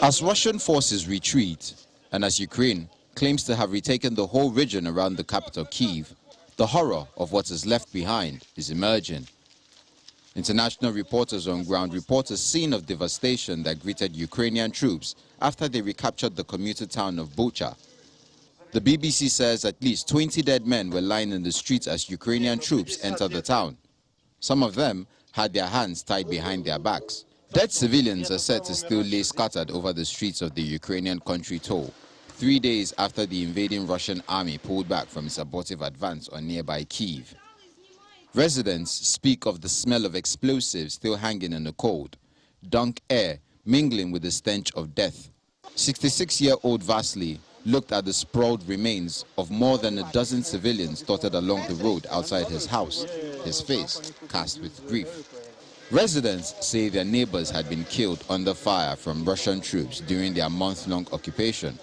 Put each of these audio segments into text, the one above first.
As Russian forces retreat, and as Ukraine claims to have retaken the whole region around the capital Kyiv, the horror of what is left behind is emerging. International reporters on ground report a scene of devastation that greeted Ukrainian troops after they recaptured the commuter town of Bucha. The BBC says at least 20 dead men were lying in the streets as Ukrainian troops entered the town. Some of them had their hands tied behind their backs. Dead civilians are said to still lay scattered over the streets of the Ukrainian country toll, 3 days after the invading Russian army pulled back from its abortive advance on nearby Kyiv. Residents speak of the smell of explosives still hanging in the cold, dank air mingling with the stench of death. 66-year-old Vasily looked at the sprawled remains of more than a dozen civilians dotted along the road outside his house, his face cast with grief. Residents say their neighbors had been killed under fire from Russian troops during their month-long occupation.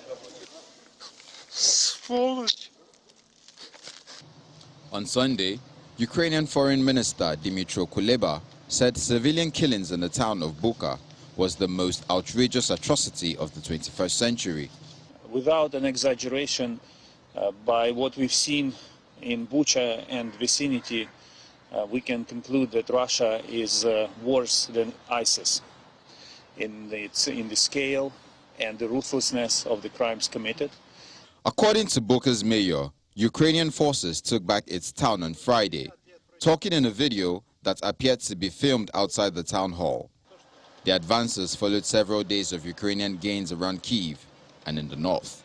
On Sunday, Ukrainian Foreign Minister Dmytro Kuleba said civilian killings in the town of Bucha was the most outrageous atrocity of the 21st century. Without an exaggeration, by what we've seen in Bucha and vicinity, we can conclude that Russia is worse than ISIS in the scale and the ruthlessness of the crimes committed. According to Bucha's mayor, Ukrainian forces took back its town on Friday, talking in a video that appeared to be filmed outside the town hall. The advances followed several days of Ukrainian gains around Kyiv and in the north.